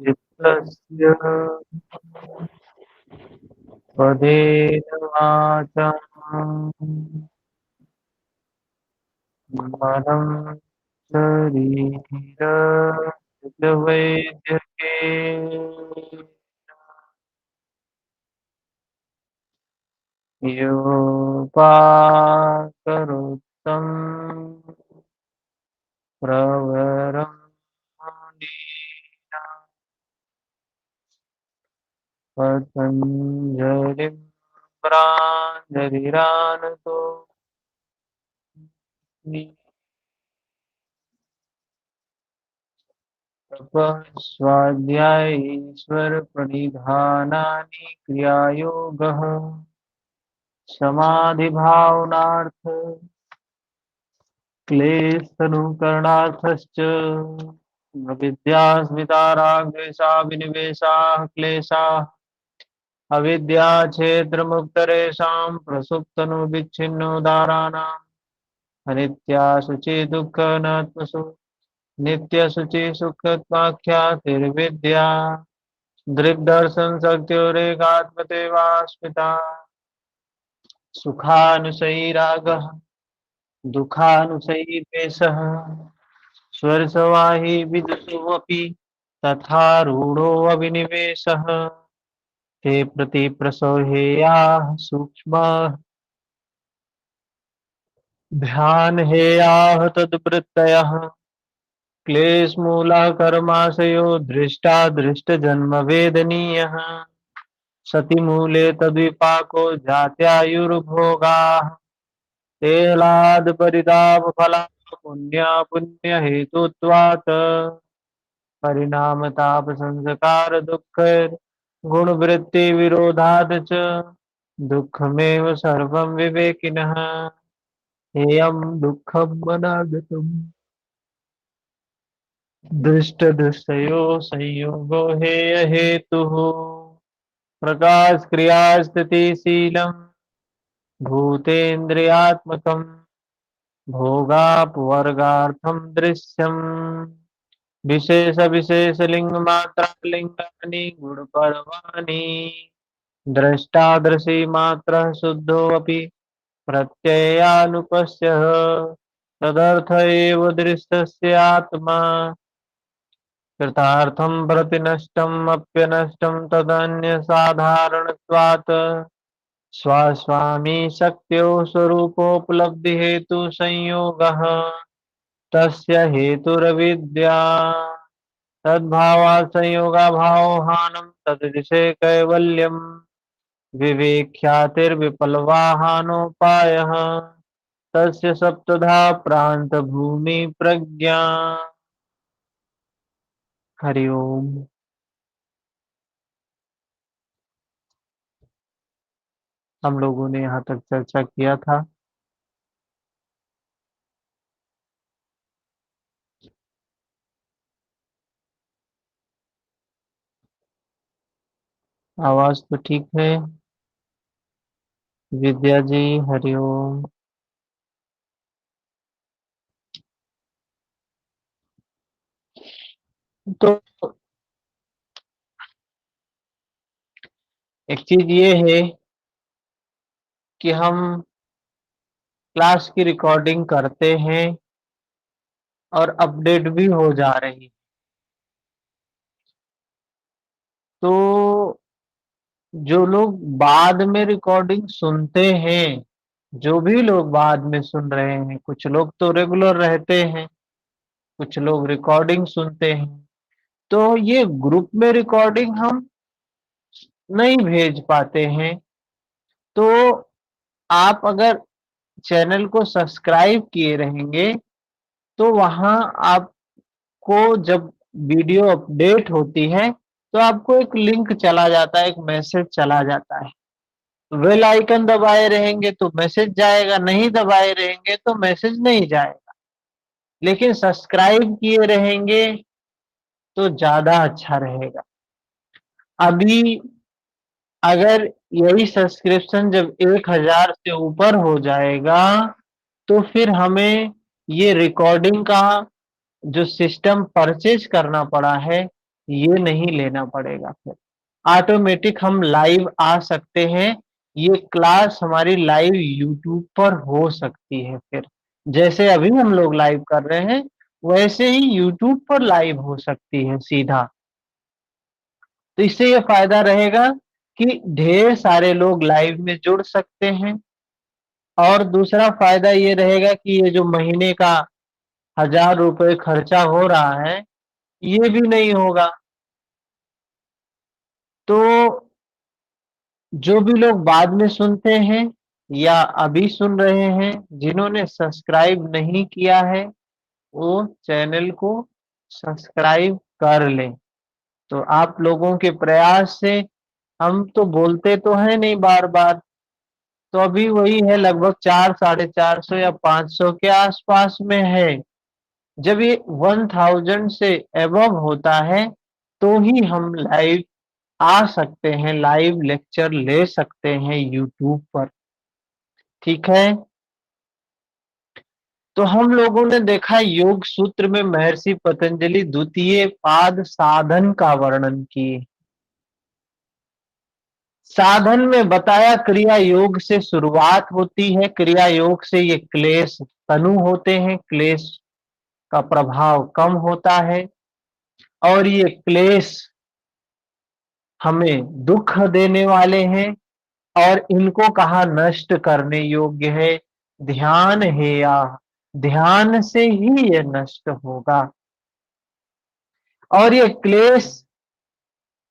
चित्तस्य पदेन वाचां मनं शरीरस्य वैद्यके योपाकरोत्तं प्रवरं मुनीनां पतञ्जलिं प्राञ्जलिरानतो तपः स्वाध्यायीश्वर प्रणिधानानि क्रियायोगः समाधिभावनार्थ क्लेशनुकरणार्थश्च विद्यास्मितारागद्वेषा विनिवेशाः क्लेशाः अविद्याक्षेत्रमुक्तरेषां प्रसुप्तनुविच्छिन्नोदाराणाम् अनित्या शुचि दुःखनात्मसु नित्यशुचि सुखत्वाख्यातिर्विद्या दृग्दर्शन शक्तिरेकात्मतेवा स्मिता सुखानुसयी रागः दुःखानुसयी द्वेषः स्वर्शवाही विदुषोऽपि तथा रूढोऽविनिवेशः ते प्रतिप्रसौहेयाः सूक्ष्म ध्यानहेयाः तद्वृत्तयः क्लेशमूला कर्माशयो दृष्टा दृष्टजन्म वेदनीयः सतिमूले तद्विपाको जात्यायुर्भोगाः तेलादपरितापफला पुण्या पुण्यहेतुत्वात् परिणामतापसंस्कार दुःख गुणवृत्तिविरोधात् च दुःखमेव सर्वं विवेकिनः हेयं दुःखम् अनागतम् दृष्टदृष्टयो संयोगो हेय हेतुः प्रकाश क्रिया स्थितिशीलम् भूतेन्द्रियात्मकम् भोगापवर्गार्थं दृश्यम् विशेष विशेष लिंग मात्रा लिंगानि गुणपर्वाणि द्रष्टादृशी मात्रः शुद्धोऽपि प्रत्ययानुपश्यः तदर्थ एव दृष्टस्य आत्मा कृतार्थं प्रतिनष्टम् अप्यनष्टं तदन्यसाधारणत्वात् स्वास्वामी शक्त्यो स्वरूपोपलब्धि हेतु संयोगः तस्य हेतुरविद्या तद्भावात् संयोगाभावहानं तदृशे कैवल्यम् विवेक्ष्यातिर्विपलवाहानोपायः तस्य सप्तधा प्रांत भूमि प्रज्ञा। हरिओम। हम लोगों ने यहाँ तक चर्चा किया था। आवाज तो ठीक है विद्या जी? हरिओम। तो एक चीज ये है कि हम क्लास की रिकॉर्डिंग करते हैं और अपडेट भी हो जा रही। तो जो लोग बाद में रिकॉर्डिंग सुनते हैं, जो भी लोग बाद में सुन रहे हैं, कुछ लोग तो रेगुलर रहते हैं, कुछ लोग रिकॉर्डिंग सुनते हैं, तो ये ग्रुप में रिकॉर्डिंग हम नहीं भेज पाते हैं। तो आप अगर चैनल को सब्सक्राइब किए रहेंगे तो वहां आपको जब वीडियो अपडेट होती है तो आपको एक लिंक चला जाता है, एक मैसेज चला जाता है। बेल आइकन दबाए रहेंगे तो मैसेज जाएगा, नहीं दबाए रहेंगे तो मैसेज नहीं जाएगा। लेकिन सब्सक्राइब किए रहेंगे तो ज्यादा अच्छा रहेगा। अभी अगर यही सब्सक्रिप्शन जब 1000 से ऊपर हो जाएगा तो फिर हमें ये रिकॉर्डिंग का जो सिस्टम परचेज करना पड़ा है ये नहीं लेना पड़ेगा। फिर ऑटोमेटिक हम लाइव आ सकते हैं। ये क्लास हमारी लाइव यूट्यूब पर हो सकती है। फिर जैसे अभी हम लोग लाइव कर रहे हैं वैसे ही यूट्यूब पर लाइव हो सकती है सीधा। तो इससे ये फायदा रहेगा कि ढेर सारे लोग लाइव में जुड़ सकते हैं। और दूसरा फायदा ये रहेगा कि ये जो महीने का 1000 रुपए खर्चा हो रहा है ये भी नहीं होगा। तो जो भी लोग बाद में सुनते हैं या अभी सुन रहे हैं, जिन्होंने सब्सक्राइब नहीं किया है वो चैनल को सब्सक्राइब कर लें। तो आप लोगों के प्रयास से हम तो बोलते तो हैं नहीं बार बार, तो अभी वही है लगभग 400-450 या 500 के आसपास में है। जब ये 1000 से अबव होता है तो ही हम लाइव आ सकते हैं, लाइव लेक्चर ले सकते हैं यूट्यूब पर। ठीक है। तो हम लोगों ने देखा योग सूत्र में महर्षि पतंजलि द्वितीय पाद साधन का वर्णन किए। साधन में बताया क्रिया योग से शुरुआत होती है, क्रिया योग से ये क्लेश तनु होते हैं, क्लेश का प्रभाव कम होता है और ये क्लेश हमें दुख देने वाले हैं और इनको कहा नष्ट करने योग्य है। ध्यान है या ध्यान से ही ये नष्ट होगा। और ये क्लेश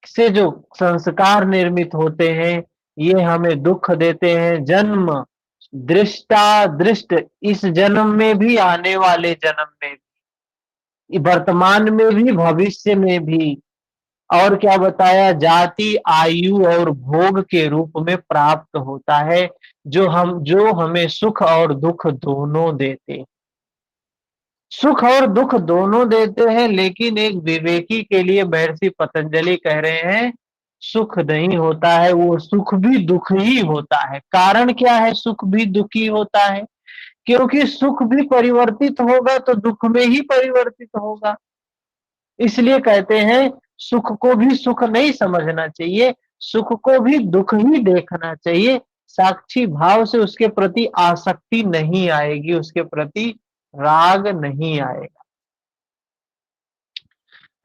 से जो संस्कार निर्मित होते हैं ये हमें दुख देते हैं। जन्म दृष्टा दृष्ट, इस जन्म में भी आने वाले जन्म में भी, वर्तमान में भी भविष्य में भी। और क्या बताया, जाति आयु और भोग के रूप में प्राप्त होता है, जो हमें सुख और दुख दोनों देते, सुख और दुख दोनों देते हैं। लेकिन एक विवेकी के लिए महर्षि पतंजलि कह रहे हैं सुख नहीं होता है, वो सुख भी दुख ही होता है। कारण क्या है सुख भी दुखी होता है? क्योंकि सुख भी परिवर्तित होगा तो दुख में ही परिवर्तित होगा। इसलिए कहते हैं सुख को भी सुख नहीं समझना चाहिए, सुख को भी दुख ही देखना चाहिए। साक्षी भाव से उसके प्रति आसक्ति नहीं आएगी, उसके प्रति राग नहीं आएगा।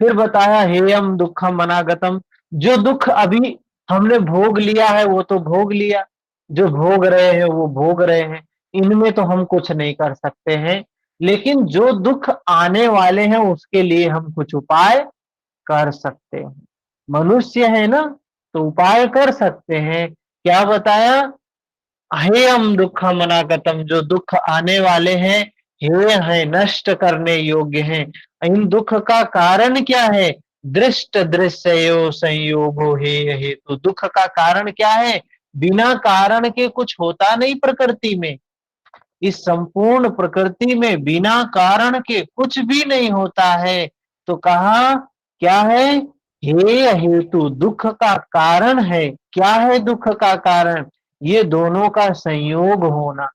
फिर बताया हेयम दुखम अनागतम, जो दुख अभी हमने भोग लिया है वो तो भोग लिया, जो भोग रहे हैं वो भोग रहे हैं, इनमें तो हम कुछ नहीं कर सकते हैं। लेकिन जो दुख आने वाले हैं उसके लिए हम कुछ उपाय कर सकते हैं। मनुष्य है ना, तो उपाय कर सकते हैं। क्या बताया, हेयम दुखम अनागतम, जो दुख आने वाले हैं हेय है, नष्ट करने योग्य हैं। इन दुख का कारण क्या है? दृष्ट दृश्यो संयोगो हेय हेतु, दुख का कारण क्या है? बिना कारण के कुछ होता नहीं प्रकृति में। इस संपूर्ण प्रकृति में बिना कारण के कुछ भी नहीं होता है। तो कहा क्या है? हेय हेतु, दुख का कारण है। क्या है दुख का कारण? ये दोनों का संयोग होना,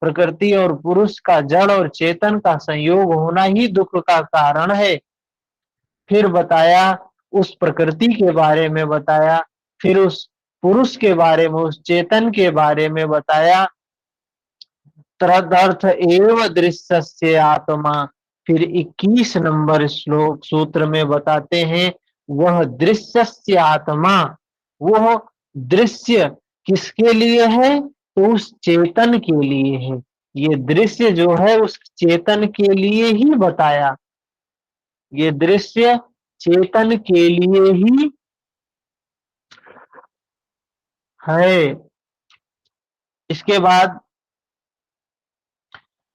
प्रकृति और पुरुष का, जड़ और चेतन का संयोग होना ही दुख का कारण है। फिर बताया उस प्रकृति के बारे में बताया, फिर उस पुरुष के बारे में, उस चेतन के बारे में बताया। तदर्थ एव दृश्यस्य आत्मा, फिर 21 नंबर श्लोक सूत्र में बताते हैं वह दृश्यस्य आत्मा, वह दृश्य किसके लिए है? तो उस चेतन के लिए है। ये दृश्य जो है उस चेतन के लिए ही बताया, ये दृश्य चेतन के लिए ही है। इसके बाद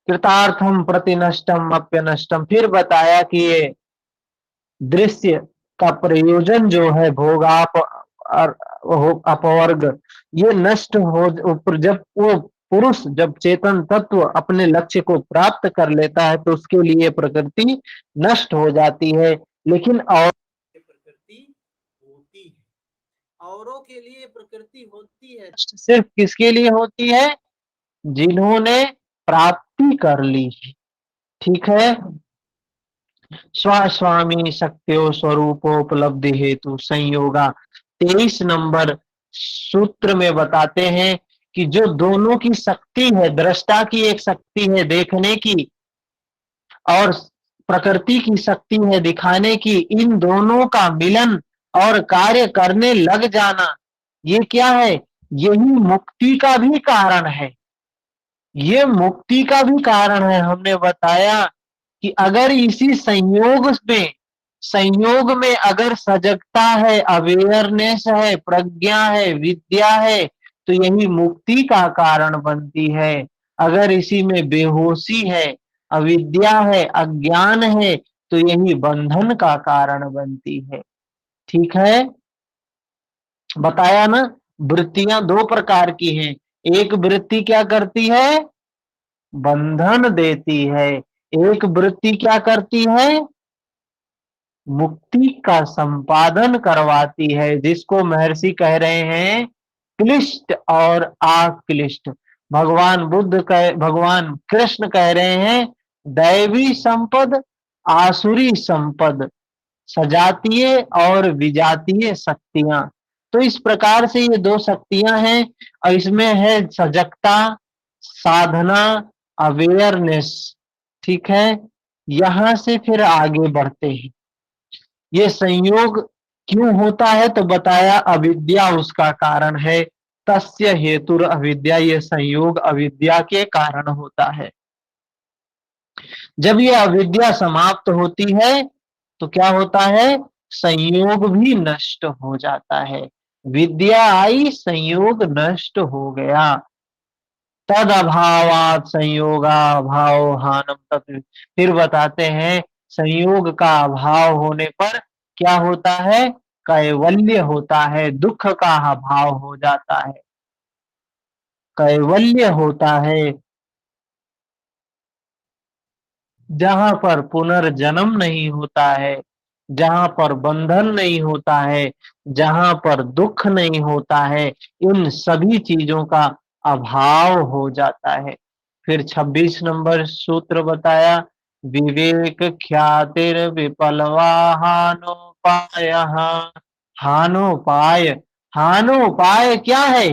कृतार्थम प्रति नष्टम अप्य नष्टम, फिर बताया कि ये दृश्य का प्रयोजन जो है भोगाप अपवर्ग, ये नष्ट हो, जब वो पुरुष, जब चेतन तत्व अपने लक्ष्य को प्राप्त कर लेता है तो उसके लिए प्रकृति नष्ट हो जाती है। लेकिन और प्रकृति होती है, औरों के लिए प्रकृति होती है, सिर्फ किसके लिए होती है? जिन्होंने प्राप्ति कर ली। ठीक है। स्वामी शक्त्यो स्वरूपोपलब्धि हेतु संयोगा। 23 नंबर सूत्र में बताते हैं कि जो दोनों की शक्ति है, दृष्टा की एक शक्ति है देखने की और प्रकृति की शक्ति है दिखाने की, इन दोनों का मिलन और कार्य करने लग जाना, ये क्या है? यही मुक्ति का भी कारण है। ये मुक्ति का भी कारण है। हमने बताया कि अगर इसी संयोग में अगर सजगता है, अवेयरनेस है, प्रज्ञा है, विद्या है, तो यही मुक्ति का कारण बनती है। अगर इसी में बेहोशी है, अविद्या है, अज्ञान है, तो यही बंधन का कारण बनती है। ठीक है, बताया ना। वृत्तियां दो प्रकार की हैं। एक वृत्ति क्या करती है? बंधन देती है। एक वृत्ति क्या करती है? मुक्ति का संपादन करवाती है, जिसको महर्षि कह रहे हैं क्लिष्ट और अक्लिष्ट। भगवान कृष्ण कह रहे हैं दैवी संपद, आसुरी संपद, सजातीय और विजातीय शक्तियां। तो इस प्रकार से ये दो शक्तियां हैं और इसमें है सजगता, साधना, अवेयरनेस। ठीक है, यहां से फिर आगे बढ़ते हैं। ये संयोग क्यों होता है? तो बताया अविद्या उसका कारण है। तस्य हेतुर अविद्या, ये संयोग अविद्या के कारण होता है। जब ये अविद्या समाप्त होती है तो क्या होता है? संयोग भी नष्ट हो जाता है। विद्या आई, संयोग नष्ट हो गया। तद अभावात संयोगा भाव हानम तत्व। फिर बताते हैं संयोग का अभाव होने पर क्या होता है? कैवल्य होता है, दुख का अभाव हो जाता है, कैवल्य होता है। जहां पर पुनर्जन्म नहीं होता है, जहां पर बंधन नहीं होता है, जहां पर दुख नहीं होता है, इन सभी चीजों का अभाव हो जाता है। फिर 26 नंबर सूत्र बताया विवेक ख्यातिर विपलवा हानोपाय। हानोपाय, हानोपाय क्या है?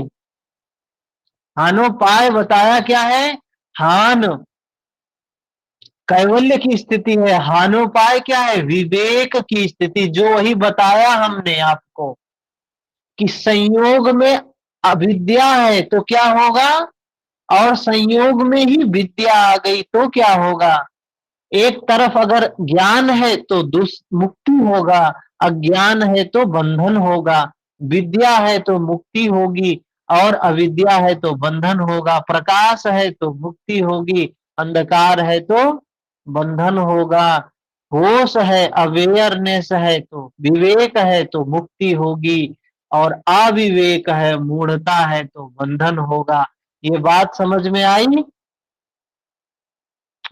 हानोपाय बताया क्या है? हान कैवल्य की स्थिति है, हानोपाय क्या है? विवेक की स्थिति। जो वही बताया हमने आपको कि संयोग में अविद्या है तो क्या होगा, और संयोग में ही विद्या आ गई तो क्या होगा? एक तरफ अगर ज्ञान है तो मुक्ति होगा, अज्ञान है तो बंधन होगा, विद्या है तो मुक्ति होगी और अविद्या है तो बंधन होगा, प्रकाश है तो मुक्ति होगी, अंधकार है तो बंधन होगा, होश है, अवेयरनेस है तो विवेक है तो मुक्ति होगी, और अविवेक है, मूढ़ता है तो बंधन होगा। ये बात समझ में आई?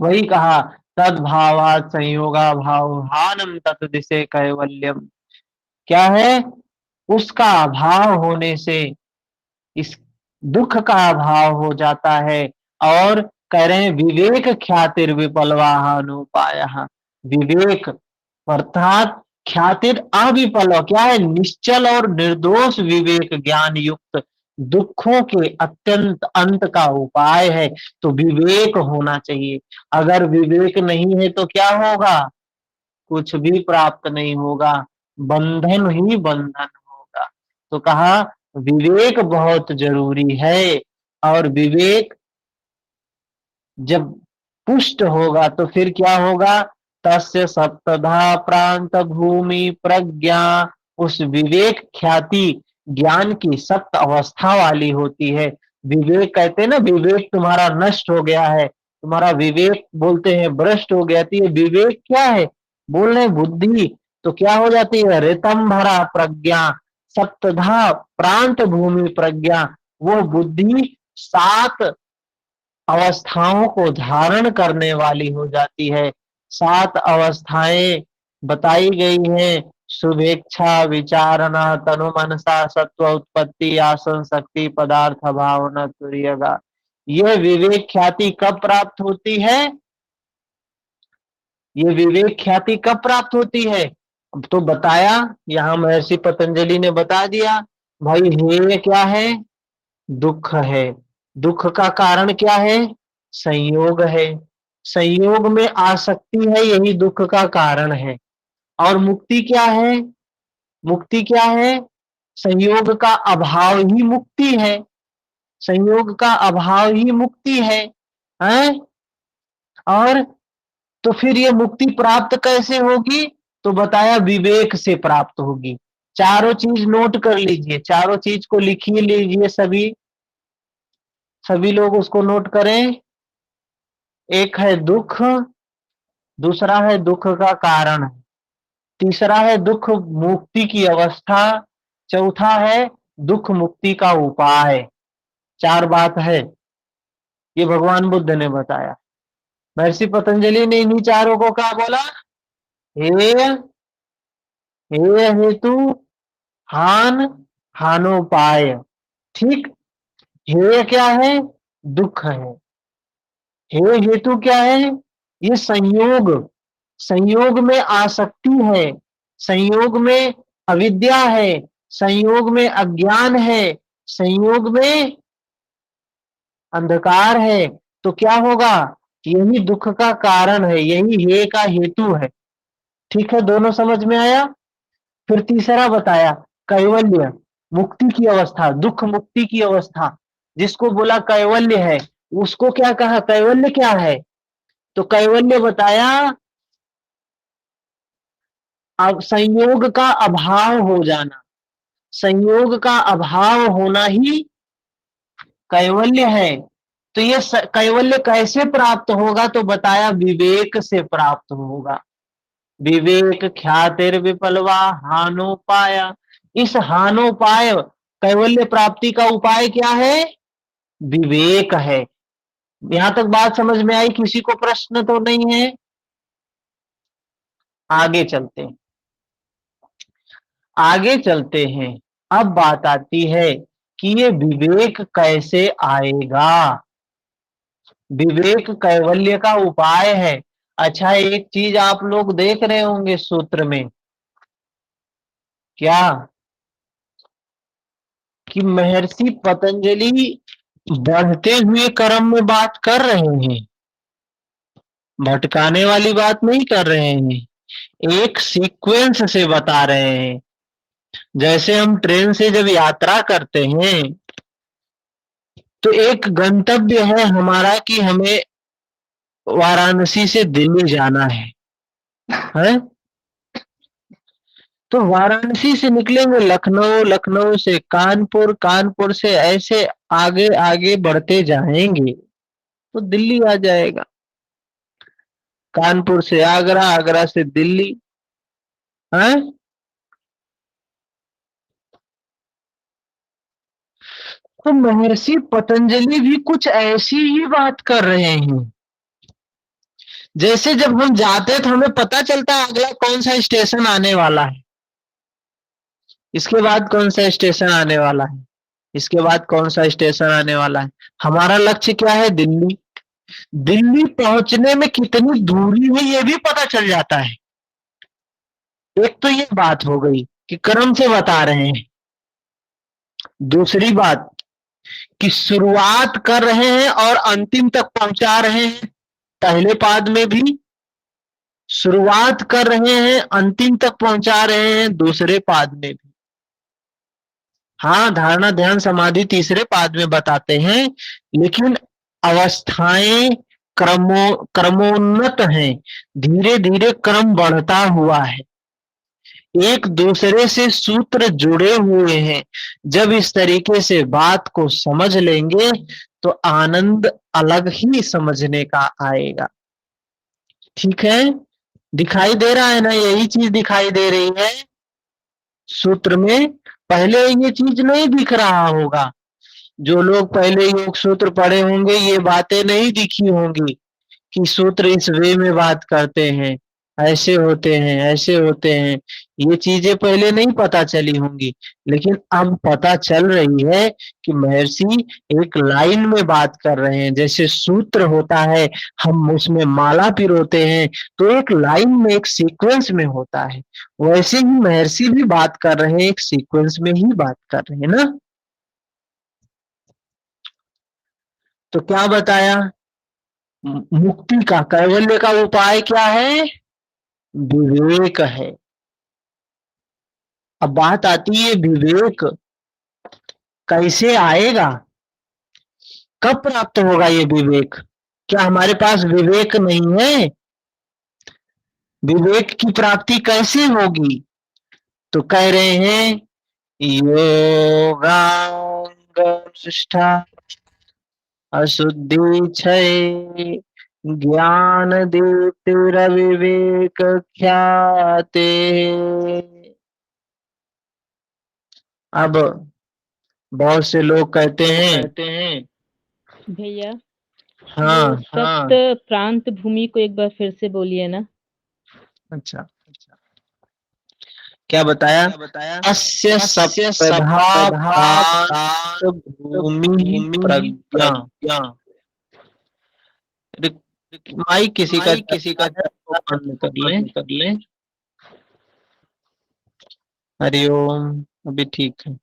वही कहा तद्भावात संयोगा भाव हानम तत्दिशे कैवल्यम। क्या है? उसका अभाव होने से इस दुख का अभाव हो जाता है। और कह रहे हैं विवेक ख्यातिर विपलवाहानुपाय। विवेक अर्थात ख्यातिर अविपल, क्या है? निश्चल और निर्दोष विवेक ज्ञान युक्त दुखों के अत्यंत अंत का उपाय है। तो विवेक होना चाहिए। अगर विवेक नहीं है तो क्या होगा? कुछ भी प्राप्त नहीं होगा, बंधन ही बंधन होगा। तो कहा विवेक बहुत जरूरी है, और विवेक जब पुष्ट होगा तो फिर क्या होगा? तस्य सप्तधा प्रांत भूमि प्रज्ञा। उस विवेक ख्याति ज्ञान की सप्त अवस्था वाली होती है। विवेक कहते हैं ना, विवेक तुम्हारा नष्ट हो गया है, तुम्हारा विवेक बोलते हैं भ्रष्ट हो गया। तो ये विवेक क्या है? बोल रहे बुद्धि। तो क्या हो जाती है? रितम भरा प्रज्ञा, सप्तधा प्रांत भूमि प्रज्ञा। वो बुद्धि 7 अवस्थाओं को धारण करने वाली हो जाती है। 7 अवस्थाएं बताई गई हैं, शुभेच्छा, विचारणा, तनु मनसा, सत्व उत्पत्ति, आसन शक्ति, पदार्थ भावना, तुर्यगा। यह विवेक ख्याति कब प्राप्त होती है? ये विवेक ख्याति कब प्राप्त होती है? तो बताया, यहाँ महर्षि पतंजलि ने बता दिया भाई, हेय क्या है? दुख है। दुख का कारण क्या है? संयोग है। संयोग में आसक्ति है, यही दुख का कारण है। और मुक्ति क्या है? मुक्ति क्या है? संयोग का अभाव ही मुक्ति है। संयोग का अभाव ही मुक्ति है? और तो फिर ये मुक्ति प्राप्त कैसे होगी? तो बताया विवेक से प्राप्त होगी। चारों चीज नोट कर लीजिए, चारों चीज को लिखिए लीजिए, सभी सभी लोग उसको नोट करें। एक है दुख, दूसरा है दुख का कारण, तीसरा है दुख मुक्ति की अवस्था, चौथा है दुख मुक्ति का उपाय। चार बात है, ये भगवान बुद्ध ने बताया। महर्षि पतंजलि ने इन्हीं चारों को क्या बोला? हे हे हेतु हान हानोपाय। ठीक। हे क्या है? दुख है। हे हेतु क्या है? ये संयोग, संयोग में आसक्ति है, संयोग में अविद्या है, संयोग में अज्ञान है, संयोग में अंधकार है। तो क्या होगा? यही दुख का कारण है, यही हे का हेतु है। ठीक है, दोनों समझ में आया। फिर तीसरा बताया कैवल्य, मुक्ति की अवस्था, दुख मुक्ति की अवस्था, जिसको बोला कैवल्य है। उसको क्या कहा? कैवल्य क्या है? तो कैवल्य बताया अब संयोग का अभाव हो जाना, संयोग का अभाव होना ही कैवल्य है। तो ये कैवल्य कैसे प्राप्त होगा? तो बताया विवेक से प्राप्त होगा। विवेक ख्यातिर विपलवा हानोपाय। इस हानोपाय, कैवल्य प्राप्ति का उपाय क्या है? विवेक है। यहां तक बात समझ में आई? किसी को प्रश्न तो नहीं है? आगे चलते हैं, आगे चलते हैं। अब बात आती है कि ये विवेक कैसे आएगा? विवेक कैवल्य का उपाय है। अच्छा, एक चीज आप लोग देख रहे होंगे सूत्र में, क्या कि महर्षि पतंजलि बढ़ते हुए क्रम में बात कर रहे हैं, भटकाने वाली बात नहीं कर रहे हैं, एक सीक्वेंस से बता रहे हैं। जैसे हम ट्रेन से जब यात्रा करते हैं तो एक गंतव्य है हमारा कि हमें वाराणसी से दिल्ली जाना है? तो वाराणसी से निकलेंगे लखनऊ, लखनऊ से कानपुर, कानपुर से ऐसे आगे आगे बढ़ते जाएंगे तो दिल्ली आ जाएगा। कानपुर से आगरा, आगरा से दिल्ली है। तो महर्षि पतंजलि भी कुछ ऐसी ही बात कर रहे हैं। जैसे जब हम जाते तो हमें पता चलता है अगला कौन सा स्टेशन आने वाला है, इसके बाद कौन सा स्टेशन आने वाला है, इसके बाद कौन सा स्टेशन आने वाला है। हमारा लक्ष्य क्या है? दिल्ली। दिल्ली पहुंचने में कितनी दूरी है ये भी पता चल जाता है। एक तो ये बात हो गई कि क्रम से बता रहे हैं। दूसरी बात कि शुरुआत कर रहे हैं और अंतिम तक पहुंचा रहे हैं। पहले पाद में भी शुरुआत कर रहे हैं, अंतिम तक पहुंचा रहे हैं दूसरे पाद में भी। हाँ, धारणा ध्यान समाधि तीसरे पाद में बताते हैं, लेकिन अवस्थाएं क्रमोन्नत हैं, धीरे धीरे क्रम बढ़ता हुआ है, एक दूसरे से सूत्र जुड़े हुए हैं। जब इस तरीके से बात को समझ लेंगे तो आनंद अलग ही समझने का आएगा। ठीक है, दिखाई दे रहा है ना? यही चीज दिखाई दे रही है सूत्र में। पहले ये चीज नहीं दिख रहा होगा। जो लोग पहले योग सूत्र पढ़े होंगे ये बातें नहीं दिखी होंगी कि सूत्र इस वे में बात करते हैं। ऐसे होते हैं, ऐसे होते हैं। ये चीजें पहले नहीं पता चली होंगी, लेकिन अब पता चल रही है कि महर्षि एक लाइन में बात कर रहे हैं। जैसे सूत्र होता है, हम उसमें माला पिरोते हैं, तो एक लाइन में, एक सीक्वेंस में होता है। वैसे ही महर्षि भी बात कर रहे हैं, एक सीक्वेंस में ही बात कर रहे हैं ना। तो क्या बताया? मुक्ति का, कैवल्य का उपाय क्या है? विवेक है। अब बात आती है विवेक कैसे आएगा, कब प्राप्त होगा ये विवेक? क्या हमारे पास विवेक नहीं है? विवेक की प्राप्ति कैसे होगी? तो कह रहे हैं योगांग निष्ठा अशुद्धि क्षय ज्ञान दीप्तिरविवेक ख्याते। अब बहुत से लोग कहते हैं, भैया हाँ वो हाँ, सप्त प्रांत भूमि को एक बार फिर से बोलिए ना। अच्छा क्या बताया? अस्य सप्तधा प्राप्त भूमि प्रज्ञा। माइक किसी का चल रहा है तो बंद कर लें। हरिओम। अभी ठीक है।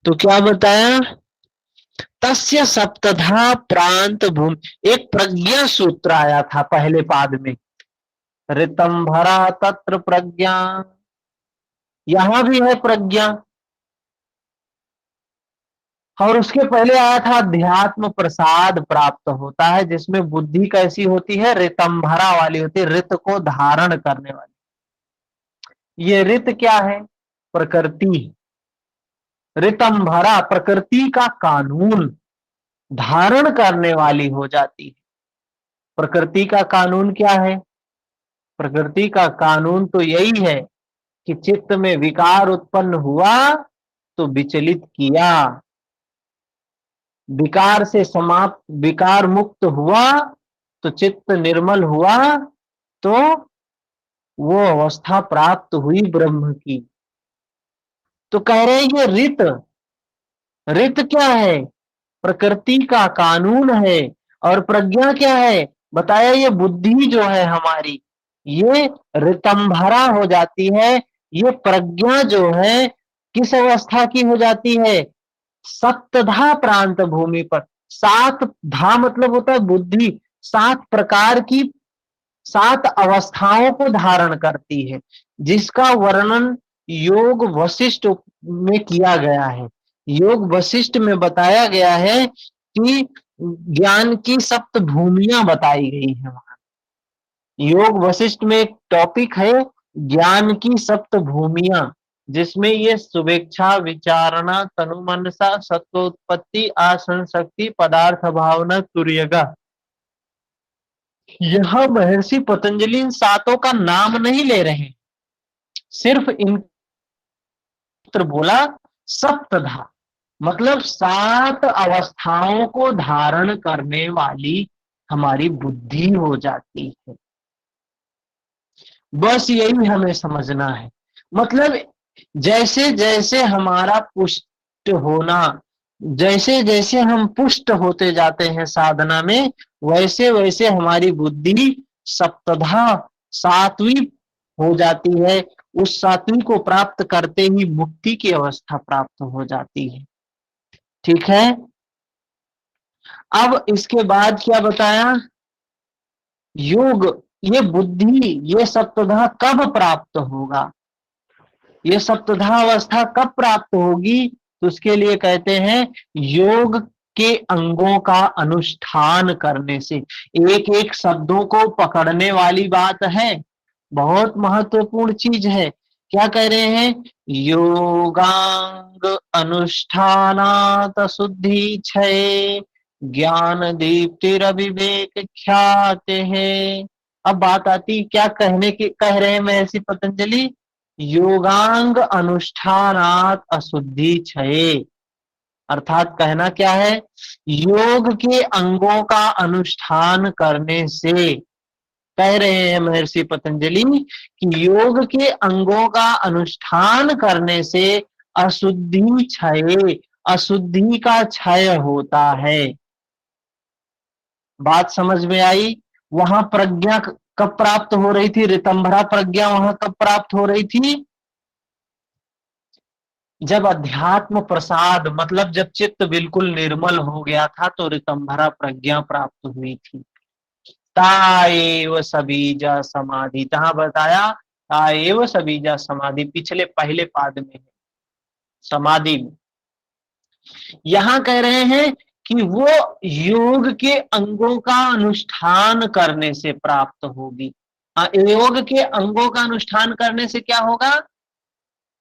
तो क्या बताया? तस्य सप्तधा प्रांत भूमि, एक प्रज्ञा सूत्र आया था पहले पाद में, ऋतंभरा तत्र प्रज्ञा। यहां भी है प्रज्ञा, और उसके पहले आया था अध्यात्म प्रसाद प्राप्त होता है, जिसमें बुद्धि कैसी होती है? ऋतंभरा वाली होती है, ऋत को धारण करने वाली। ये ऋत क्या है? प्रकृति। ऋतंभरा प्रकृति का कानून धारण करने वाली हो जाती है। प्रकृति का कानून क्या है? प्रकृति का कानून तो यही है कि चित्त में विकार उत्पन्न हुआ तो विचलित किया, विकार से समाप्त, विकार मुक्त हुआ तो चित्त निर्मल हुआ, तो वो अवस्था प्राप्त हुई ब्रह्म की। तो कह रहे हैं ये ऋत, ऋत क्या है? प्रकृति का कानून है। और प्रज्ञा क्या है? बताया ये बुद्धि जो है हमारी, ये ऋतंभरा हो जाती है। ये प्रज्ञा जो है किस अवस्था की हो जाती है? सप्तधा प्रांत भूमि पर। सात धा मतलब होता है बुद्धि, सात प्रकार की, सात अवस्थाओं को धारण करती है, जिसका वर्णन योग वशिष्ठ में किया गया है। योग वशिष्ठ में बताया गया है कि ज्ञान की सप्त भूमियां बताई गई है वहां। योग वशिष्ठ में एक टॉपिक है ज्ञान की सप्त भूमियां, जिसमें ये शुभेच्छा, विचारणा, तनुमनसा, सत्वोत्पत्ति, आसंशक्ति, पदार्थ भावना, तुर्यगा। यह महर्षि पतंजलि इन सातों का नाम नहीं ले रहे, सिर्फ इन बोला सप्तधा, मतलब सात अवस्थाओं को धारण करने वाली हमारी बुद्धि हो जाती है। बस यही हमें समझना है। मतलब जैसे जैसे हमारा पुष्ट होना, जैसे जैसे हम पुष्ट होते जाते हैं साधना में, वैसे वैसे हमारी बुद्धि सप्तधा, सात्विक हो जाती है। उस सात्विक को प्राप्त करते ही मुक्ति की अवस्था प्राप्त हो जाती है। ठीक है। अब इसके बाद क्या बताया? योग, ये बुद्धि, ये सप्तधा कब प्राप्त होगा? ये सप्तधा अवस्था कब प्राप्त होगी? तो उसके लिए कहते हैं योग के अंगों का अनुष्ठान करने से। एक एक शब्दों को पकड़ने वाली बात है, बहुत महत्वपूर्ण चीज है। क्या कह रहे हैं? योगांग अनुष्ठानात शुद्धि क्षय ज्ञान दीप्तिरविवेक ख्याते है। अब बात आती, क्या कहने की कह रहे हैं महर्षि पतंजलि? योगांग अनुष्ठानात अशुद्धि क्षय, अर्थात कहना क्या है? योग के अंगों का अनुष्ठान करने से कह रहे हैं महर्षि पतंजलि कि योग के अंगों का अनुष्ठान करने से अशुद्धि का क्षय होता है। बात समझ में आई? वहां प्रज्ञा कब प्राप्त हो रही थी? ऋतंभरा प्रज्ञा वहां कब प्राप्त हो रही थी? जब अध्यात्म प्रसाद, मतलब जब चित्त बिल्कुल निर्मल हो गया था, तो ऋतंभरा प्रज्ञा प्राप्त हुई थी। ताएव सबीजा समाधि, कहां बताया? ताएव सबीजा समाधि, पिछले पहले पाद में है, समाधि में। यहां कह रहे हैं कि वो योग के अंगों का अनुष्ठान करने से प्राप्त होगी। योग के अंगों का अनुष्ठान करने से क्या होगा?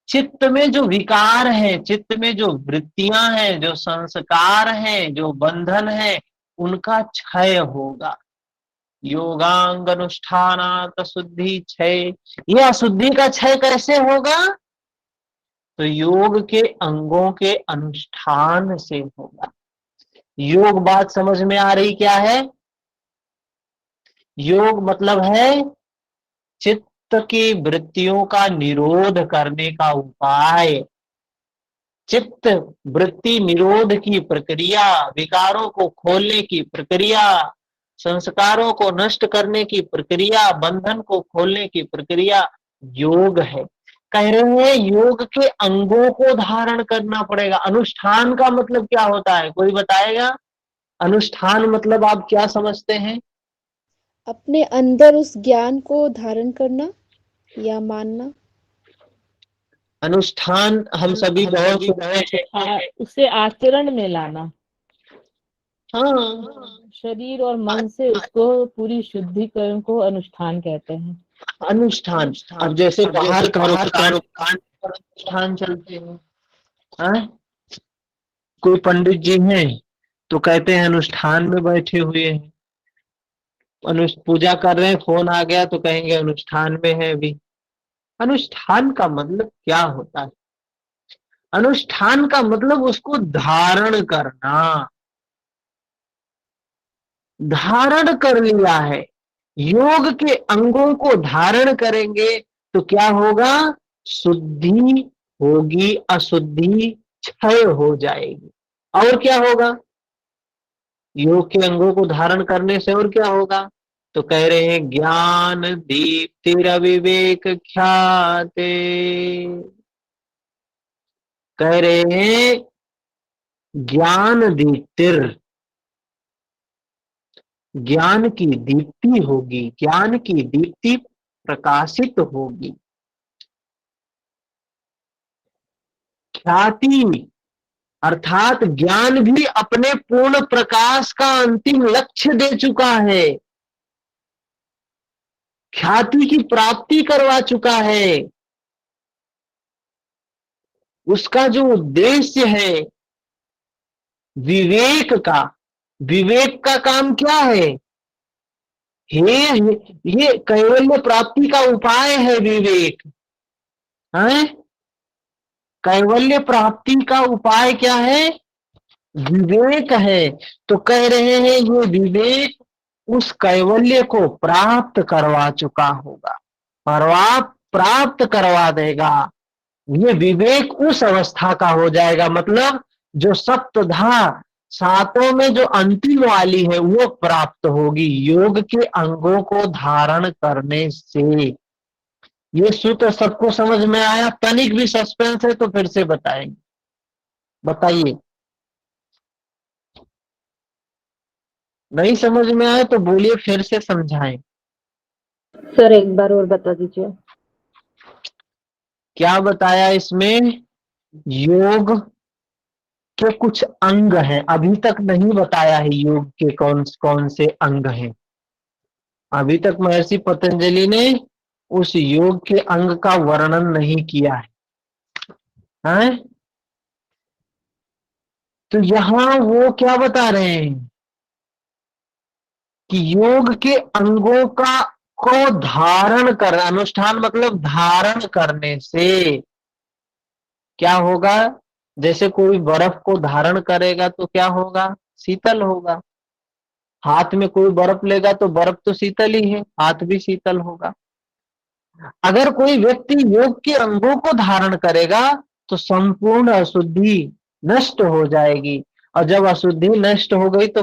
चित्त में जो विकार है, चित्त में जो वृत्तियां हैं, जो संस्कार हैं, जो बंधन है, उनका क्षय होगा। योगांग अनुष्ठानात शुद्धि क्षय। यह अशुद्धि का क्षय कैसे होगा? तो योग के अंगों के अनुष्ठान से होगा। योग बात समझ में आ रही क्या है? योग मतलब है चित्त की वृत्तियों का निरोध करने का उपाय। चित्त वृत्ति निरोध की प्रक्रिया, विकारों को खोलने की प्रक्रिया, संस्कारों को नष्ट करने की प्रक्रिया, बंधन को खोलने की प्रक्रिया योग है। कह रहे हैं योग के अंगों को धारण करना पड़ेगा। अनुष्ठान का मतलब क्या होता है, कोई बताएगा? अनुष्ठान मतलब आप क्या समझते हैं? अपने अंदर उस ज्ञान को धारण करना या मानना। अनुष्ठान हम सभी बहुत सुनते हैं। उसे आचरण में लाना, हाँ, शरीर और मन से उसको पूरी शुद्धिकरण को अनुष्ठान कहते हैं। अनुष्ठान। अब जैसे बाहर अनुष्ठान चलते हैं, हाँ? कोई पंडित जी हैं तो कहते हैं अनुष्ठान में बैठे हुए हैं, पूजा कर रहे हैं, फोन आ गया तो कहेंगे अनुष्ठान में है अभी। अनुष्ठान का मतलब क्या होता है? अनुष्ठान का मतलब उसको धारण करना। धारण कर लिया है, योग के अंगों को धारण करेंगे तो क्या होगा? शुद्धि होगी, अशुद्धि क्षय हो जाएगी। और क्या होगा? योग के अंगों को धारण करने से और क्या होगा? तो कह रहे हैं ज्ञान दीप्तिरविवेक ख्याते। कह रहे हैं ज्ञान दीप्तिर, ज्ञान की दीप्ति होगी, ज्ञान की दीप्ति प्रकाशित होगी। ख्याति अर्थात ज्ञान भी अपने पूर्ण प्रकाश का अंतिम लक्ष्य दे चुका है, ख्याति की प्राप्ति करवा चुका है। उसका जो उद्देश्य है विवेक का, विवेक का काम क्या है? ये कैवल्य प्राप्ति का उपाय है विवेक, है? कैवल्य प्राप्ति का उपाय क्या है? विवेक है। तो कह रहे हैं ये विवेक उस कैवल्य को प्राप्त करवा चुका होगा और आप प्राप्त करवा देगा। ये विवेक उस अवस्था का हो जाएगा, मतलब जो सप्तधा सातों में जो अंतिम वाली है वो प्राप्त होगी योग के अंगों को धारण करने से। ये सूत्र सबको समझ में आया? तनिक भी सस्पेंस है तो फिर से बताएंगे, बताइए। नहीं समझ में आए तो बोलिए, फिर से समझाएं। सर एक बार और बता दीजिए। क्या बताया इसमें? योग के कुछ अंग हैं, अभी तक नहीं बताया है योग के कौन कौन से अंग हैं। अभी तक महर्षि पतंजलि ने उस योग के अंग का वर्णन नहीं किया है, हैं? तो यहां वो क्या बता रहे हैं कि योग के अंगों का को धारण कर, अनुष्ठान मतलब धारण करने से क्या होगा? जैसे कोई बर्फ को धारण करेगा तो क्या होगा? शीतल होगा। हाथ में कोई बर्फ लेगा तो बर्फ तो शीतल ही है, हाथ भी शीतल होगा। अगर कोई व्यक्ति योग के अंगों को धारण करेगा तो संपूर्ण अशुद्धि नष्ट हो जाएगी, और जब अशुद्धि नष्ट हो गई तो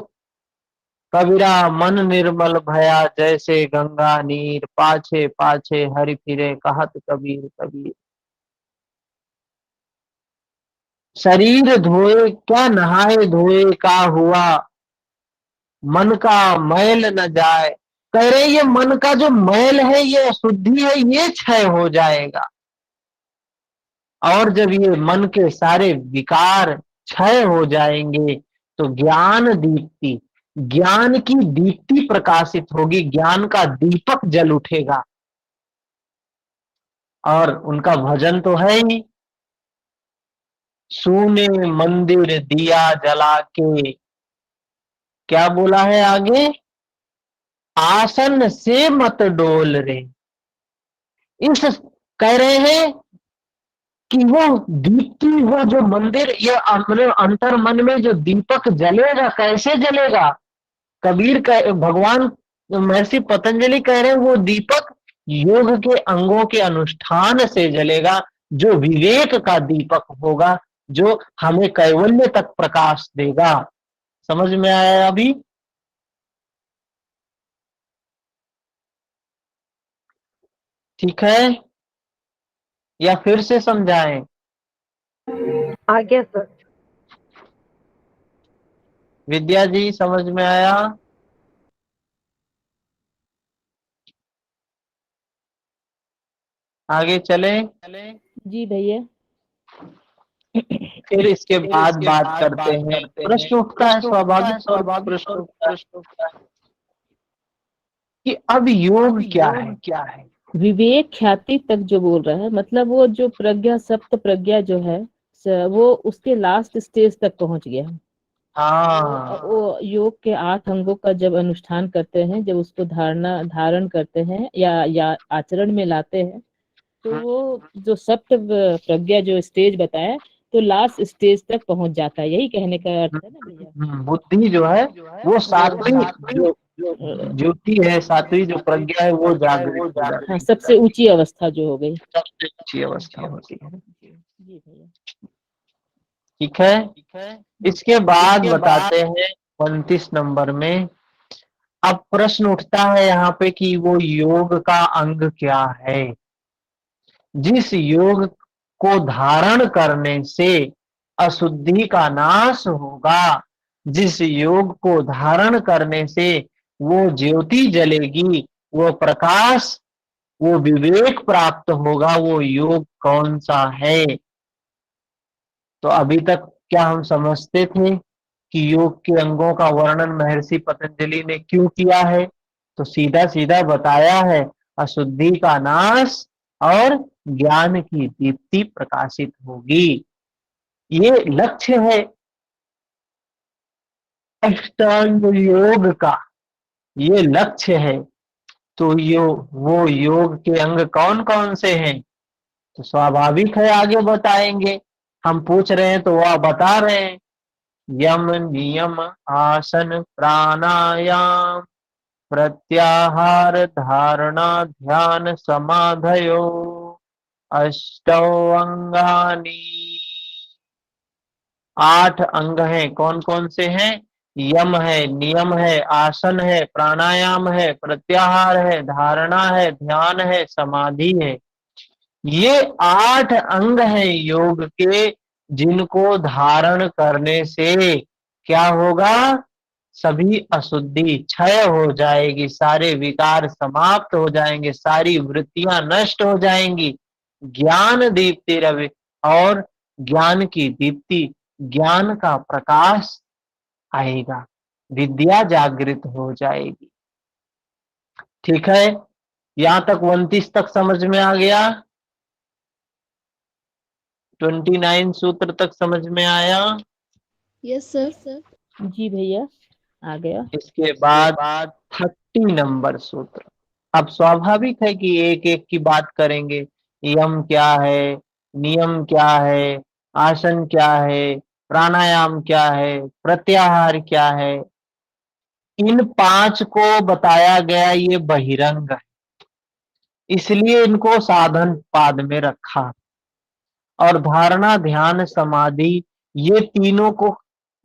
कबीरा मन निर्मल भया जैसे गंगा नीर, पाछे पाछे हरि फिरे कहत कबीर कबीर। शरीर धोए क्या नहाए धोए का हुआ, मन का मैल न जाए। कह रहे ये मन का जो मैल है, ये अशुद्धि है, ये क्षय हो जाएगा। और जब ये मन के सारे विकार क्षय हो जाएंगे तो ज्ञान दीप्ति, ज्ञान की दीप्ति प्रकाशित होगी, ज्ञान का दीपक जल उठेगा। और उनका भजन तो है ही, सूने मंदिर दिया जला के, क्या बोला है आगे, आसन से मत डोल रे। इस कह रहे हैं कि वो दीप्ति, वो जो मंदिर, ये अपने अंतर मन में जो दीपक जलेगा, कैसे जलेगा। कबीर का भगवान महर्षि पतंजलि कह रहे हैं वो दीपक योग के अंगों के अनुष्ठान से जलेगा, जो विवेक का दीपक होगा, जो हमें कैवल्य तक प्रकाश देगा। समझ में आया अभी? ठीक है, या फिर से समझाएं? आ गया सर। विद्या जी समझ में आया? आगे चले? जी भैया। फिर इसके बाद बात करते हैं, प्रश्न उठता है स्वाभाविक तौर पर, प्रश्न उठता है कि अब योग क्या है। विवेक ख्याति तक जो बोल रहा है, मतलब वो जो प्रज्ञा, सप्त प्रज्ञा जो है, वो उसके लास्ट स्टेज तक पहुंच गया है। हाँ, वो योग के 8 अंगों का जब अनुष्ठान करते हैं, जब उसको धारण करते हैं या आचरण में लाते हैं, तो वो जो सप्त प्रज्ञा जो स्टेज बताया, तो लास्ट स्टेज तक पहुंच जाता है। यही कहने का अर्थ है ना भैया? बुद्धि जो है वो सातवीं जो ज्योति है, सातवीं जो प्रज्ञा है वो जागृत हो जाती है। हाँ, सबसे ऊंची अवस्था जो हो गई। सबसे अच्छी अवस्था होती है। जी भैया। ठीक है, इसके बाद बताते हैं 29 नंबर में। अब प्रश्न उठता है यहाँ पे कि वो योग का अंग क्या है, जिस योग को धारण करने से अशुद्धि का नाश होगा, जिस योग को धारण करने से वो ज्योति जलेगी, वो प्रकाश, वो विवेक प्राप्त होगा, वो योग कौन सा है। तो अभी तक क्या हम समझते थे कि योग के अंगों का वर्णन महर्षि पतंजलि ने क्यों किया है? तो सीधा सीधा बताया है, अशुद्धि का नाश और ज्ञान की दीप्ति प्रकाशित होगी। ये लक्ष्य है अष्टांग योग का, ये लक्ष्य है। तो वो योग के अंग कौन कौन से हैं? तो स्वाभाविक है, आगे बताएंगे। हम पूछ रहे हैं तो वह बता रहे हैं, यम नियम आसन प्राणायाम प्रत्याहार धारणा ध्यान समाधयो अष्टौ अंगानी। 8 अंग हैं, कौन कौन से हैं? यम है, नियम है, आसन है, प्राणायाम है, प्रत्याहार है, धारणा है, ध्यान है, समाधि है। ये 8 अंग हैं योग के, जिनको धारण करने से क्या होगा? सभी अशुद्धि क्षय हो जाएगी, सारे विकार समाप्त हो जाएंगे, सारी वृत्तियां नष्ट हो जाएंगी, ज्ञान दीप्ति रवि, और ज्ञान की दीप्ति, ज्ञान का प्रकाश आएगा, विद्या जागृत हो जाएगी। ठीक है, यहां तक 29 तक समझ में आ गया? 29 सूत्र तक समझ में आया? Yes sir. जी भैया, आ गया। इसके बाद 30 नंबर सूत्र। अब स्वाभाविक है कि एक एक की बात करेंगे। यम क्या है, नियम क्या है, आसन क्या है, प्राणायाम क्या है, प्रत्याहार क्या है। इन 5 को बताया गया ये बहिरंग है, इसलिए इनको साधन पाद में रखा। और धारणा, ध्यान, समाधि ये तीनों को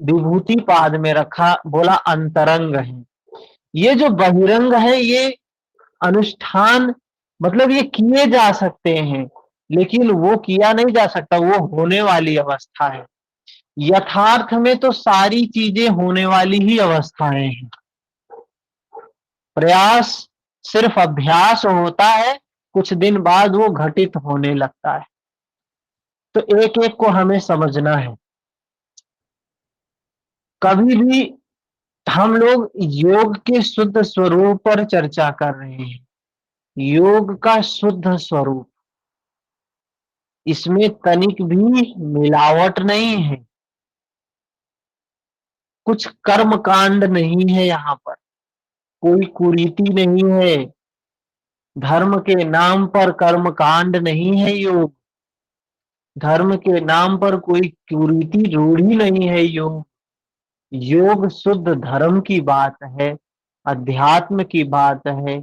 विभूति पाद में रखा, बोला अंतरंग है। ये जो बहिरंग है ये अनुष्ठान मतलब ये किए जा सकते हैं, लेकिन वो किया नहीं जा सकता, वो होने वाली अवस्था है। यथार्थ में तो सारी चीजें होने वाली ही अवस्थाएं हैं। प्रयास सिर्फ अभ्यास होता है, कुछ दिन बाद वो घटित होने लगता है। तो एक एक को हमें समझना है। कभी भी हम लोग योग के शुद्ध स्वरूप पर चर्चा कर रहे हैं। योग का शुद्ध स्वरूप, इसमें तनिक भी मिलावट नहीं है, कुछ कर्म कांड नहीं है, यहाँ पर कोई कुरीति नहीं है, धर्म के नाम पर कर्म कांड नहीं है योग, धर्म के नाम पर कोई कुरीति रूढ़ी नहीं है योग। योग शुद्ध धर्म की बात है, अध्यात्म की बात है,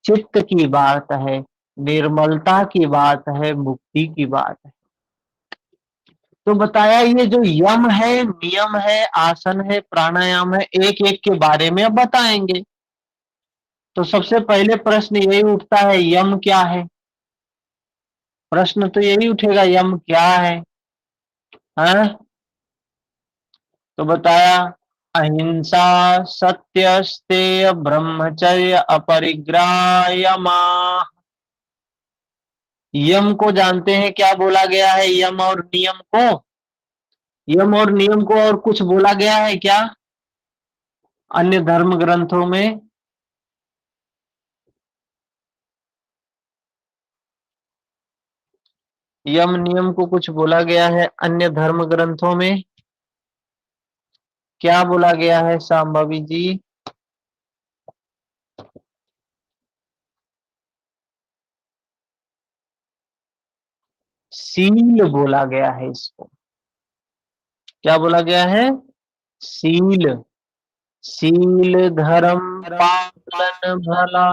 चित्त की बात है, निर्मलता की बात है, मुक्ति की बात है। तो बताया ये जो यम है, नियम है, आसन है, प्राणायाम है, एक एक के बारे में अब बताएंगे। तो सबसे पहले प्रश्न यही उठता है, यम क्या है? प्रश्न तो यही उठेगा, यम क्या है? हाँ? तो बताया अहिंसा, सत्य, स्तेय, ब्रह्मचर्य, अपरिग्रह, यमा। यम को जानते हैं, क्या बोला गया है यम और नियम को? यम और नियम को और कुछ बोला गया है क्या अन्य धर्म ग्रंथों में? यम नियम को कुछ बोला गया है अन्य धर्म ग्रंथों में? क्या बोला गया है शांभवी जी? सील बोला गया है इसको। क्या बोला गया है? सील। सील धर्म पालन भला।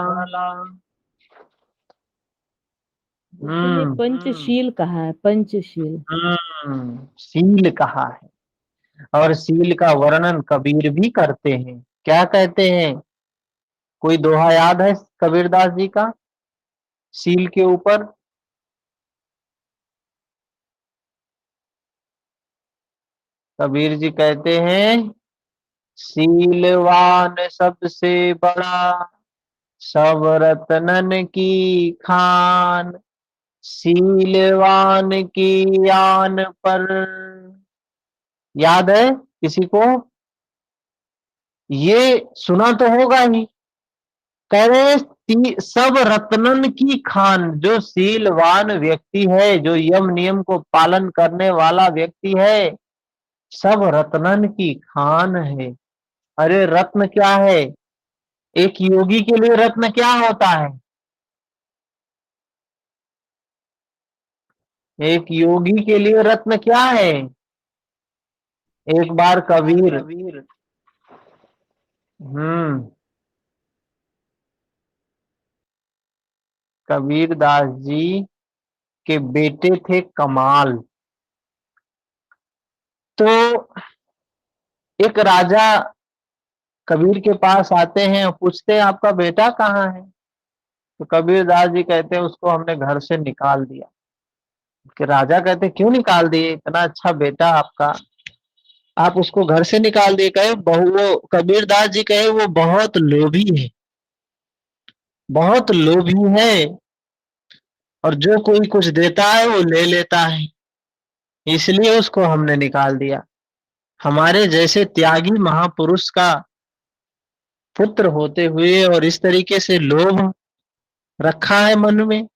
इसलिए पंचशील कहा है, पंचशील। सील कहा है। और सील का वर्णन कबीर भी करते हैं। क्या कहते हैं? कोई दोहा याद है कबीरदास जी का सील के ऊपर? कबीर जी कहते हैं, सीलवान सबसे बड़ा, सब रत्नन की खान, सीलवान की आन पर। याद है किसी को? ये सुना तो होगा ही। कह रहे सब रत्नन की खान, जो सीलवान व्यक्ति है, जो यम नियम को पालन करने वाला व्यक्ति है, सब रत्नन की खान है। अरे रत्न क्या है? एक योगी के लिए रत्न क्या होता है? एक योगी के लिए रत्न क्या है? एक बार कबीर कबीर दास जी के बेटे थे कमाल। तो एक राजा कबीर के पास आते हैं और पूछते हैं, आपका बेटा कहाँ है? तो कबीर दास जी कहते हैं, उसको हमने घर से निकाल दिया। कि राजा कहते, क्यों निकाल दिए? इतना अच्छा बेटा आपका, आप उसको घर से निकाल दिए। कहे वो कबीर दास जी कहे, वो बहुत लोभी है, बहुत लोभी है, और जो कोई कुछ देता है वो ले लेता है, इसलिए उसको हमने निकाल दिया। हमारे जैसे त्यागी महापुरुष का पुत्र होते हुए और इस तरीके से लोभ रखा है मन में।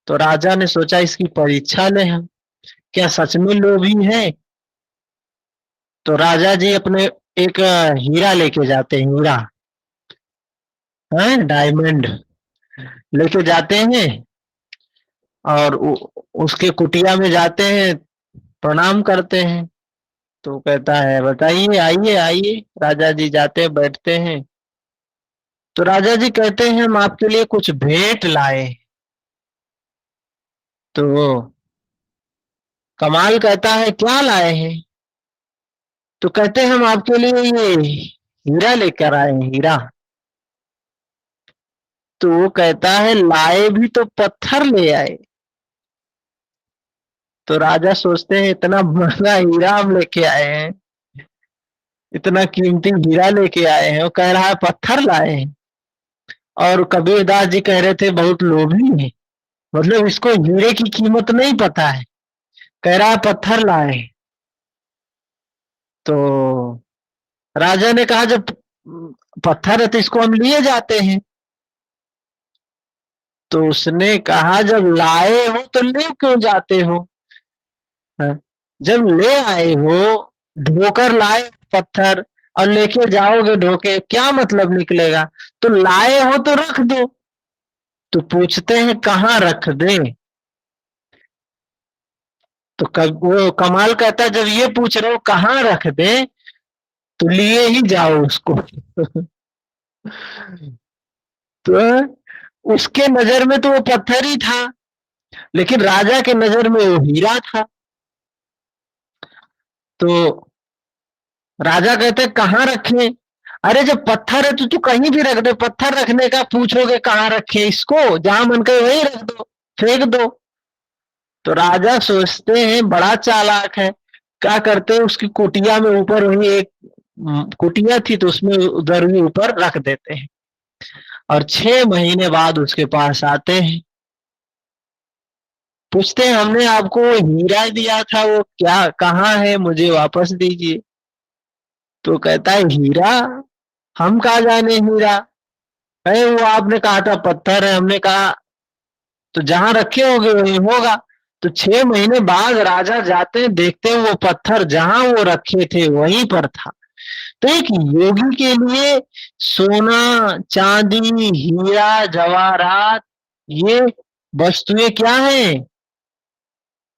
तो राजा ने सोचा इसकी परीक्षा ले हम, क्या सच में लोभी है? तो राजा जी अपने एक हीरा लेके जाते हैं, हीरा है, डायमंड लेके जाते हैं और उसके कुटिया में जाते हैं, प्रणाम करते हैं। तो कहता है बताइए, आइए आइए। राजा जी जाते बैठते हैं। तो राजा जी कहते हैं हम आपके लिए कुछ भेंट लाए। तो वो कमाल कहता है क्या लाए हैं? तो कहते हैं हम आपके लिए ये हीरा लेकर आए हैं, हीरा। तो वो कहता है लाए भी तो पत्थर ले आए। तो राजा सोचते हैं इतना महंगा हीरा हम लेके आए हैं, इतना कीमती हीरा लेके आए हैं, वो कह रहा है पत्थर लाए हैं। और कबीरदास जी कह रहे थे बहुत लोभी है, मतलब इसको हीरे की कीमत नहीं पता है, कह रहा है पत्थर लाए। तो राजा ने कहा जब पत्थर है तो इसको हम लिए जाते हैं। तो उसने कहा जब लाए हो तो ले क्यों जाते हो? हाँ? जब ले आए हो, ढोकर लाए पत्थर और लेके जाओगे ढोके, क्या मतलब निकलेगा? तो लाए हो तो रख दो। तो पूछते हैं कहाँ रख दे? तो वो कमाल कहता है जब ये पूछ रहे हो कहाँ रख दे तो लिए ही जाओ उसको। तो उसके नजर में तो वो पत्थर ही था, लेकिन राजा के नजर में वो हीरा था। तो राजा कहते कहाँ रखे? अरे जब पत्थर है तो तू कहीं भी रख दे, पत्थर रखने का पूछोगे कहाँ रखे इसको, जहां मन करे वहीं रख दो, फेंक दो। तो राजा सोचते हैं बड़ा चालाक है, क्या करते हैं उसकी कुटिया में ऊपर वही एक कुटिया थी तो उसमें उधर भी ऊपर रख देते हैं। और 6 महीने बाद उसके पास आते हैं, पूछते हैं हमने आपको वो हीरा दिया था वो क्या कहाँ है, मुझे वापस दीजिए। तो कहता है हीरा? हम कहाँ जाने हीरा, अरे वो आपने कहा था पत्थर है, हमने कहा तो जहां रखे होंगे वहीं होगा। तो 6 महीने बाद राजा जाते हैं, देखते हैं वो पत्थर जहां वो रखे थे वहीं पर था। तो एक योगी के लिए सोना, चांदी, हीरा, जवाहरात, ये वस्तुएं क्या है?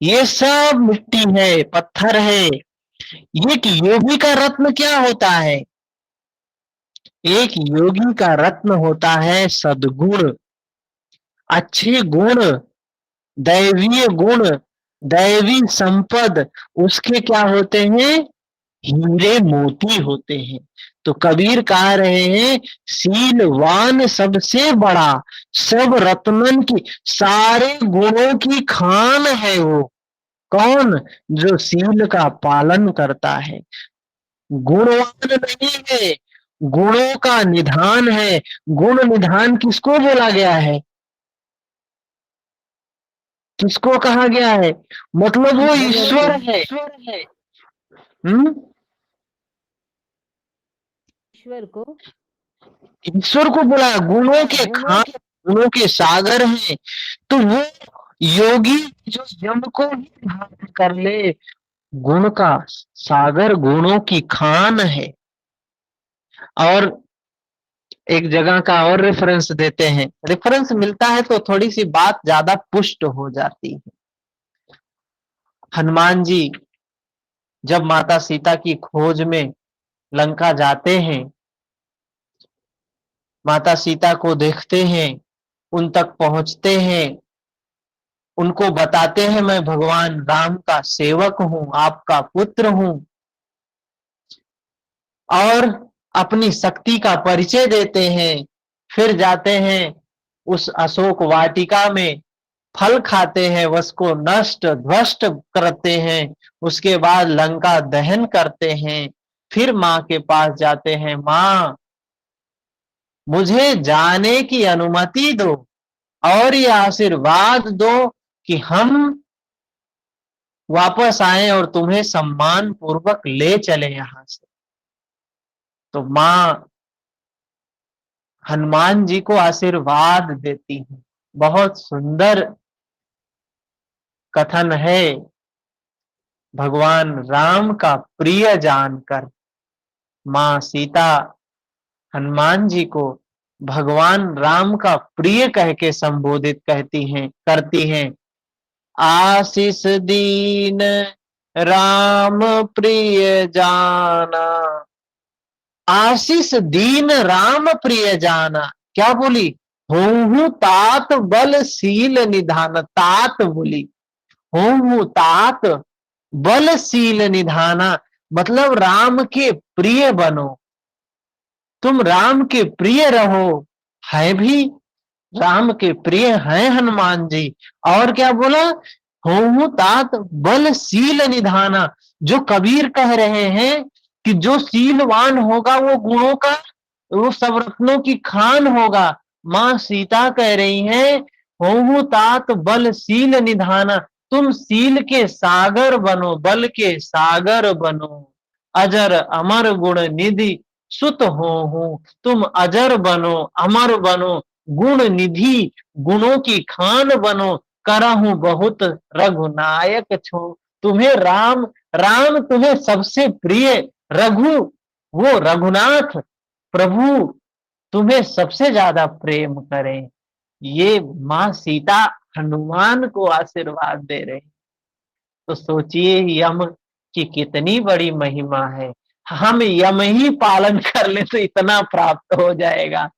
ये सब मिट्टी है, पत्थर है। ये एक योगी का रत्न क्या होता है? एक योगी का रत्न होता है सद्गुण, अच्छे गुण, दैवीय गुण, दैवी संपद, उसके क्या होते हैं? हीरे मोती होते हैं। तो कबीर कह रहे हैं सीलवान सबसे बड़ा, सब रत्नन की, सारे गुणों की खान है वो। कौन? जो सील का पालन करता है। गुणवान नहीं है, गुणों का निधान है। गुण निधान किसको बोला गया है? किसको कहा गया है? मतलब वो ईश्वर है। ईश्वर को ईश्वर को बोला गुणों के खान, गुणों के सागर हैं। तो वो योगी जो यम को ही धारण कर ले, गुण का सागर, गुणों की खान है। और एक जगह का और रेफरेंस देते हैं, रेफरेंस मिलता है तो थोड़ी सी बात ज्यादा पुष्ट हो जाती है। हनुमान जी जब माता सीता की खोज में लंका जाते हैं, माता सीता को देखते हैं, उन तक पहुंचते हैं, उनको बताते हैं मैं भगवान राम का सेवक हूं, आपका पुत्र हूं, और अपनी शक्ति का परिचय देते हैं। फिर जाते हैं उस अशोक वाटिका में, फल खाते हैं, उसको नष्ट ध्वस्त करते हैं, उसके बाद लंका दहन करते हैं। फिर माँ के पास जाते हैं, माँ मुझे जाने की अनुमति दो और ये आशीर्वाद दो कि हम वापस आए और तुम्हें सम्मान पूर्वक ले चले यहां से। तो माँ हनुमान जी को आशीर्वाद देती है। बहुत सुंदर कथन है। भगवान राम का प्रिय जानकर माँ सीता हनुमान जी को भगवान राम का प्रिय कह के संबोधित करती हैं। आशीष दीन राम प्रिय जाना, आशीष दीन राम प्रिय जाना। क्या बोली? होहु तात बल शील निधान। तात बोली, होहु तात बल शील निधाना, मतलब राम के प्रिय बनो, तुम राम के प्रिय रहो। है भी राम के प्रिय हैं हनुमान जी। और क्या बोला? होहु तात बल शील निधाना। जो कबीर कह रहे हैं कि जो शीलवान होगा वो गुणों का, वो सब रत्नों की खान होगा। मां सीता कह रही हैं होहु तात बल शील निधाना, तुम शील के सागर बनो, बल के सागर बनो। अजर अमर गुण निधि सुत हो, तुम अजर बनो, अमर बनो, गुण निधि, गुणों की खान बनो। करहूं बहुत रघुनायक छो, तुम्हें राम, राम तुम्हें सबसे प्रिय, रघु वो रघुनाथ प्रभु तुम्हें सबसे ज्यादा प्रेम करें। ये मां सीता हनुमान को आशीर्वाद दे रहे। तो सोचिए यम की कितनी बड़ी महिमा है। हम यम ही पालन कर ले तो इतना प्राप्त हो जाएगा।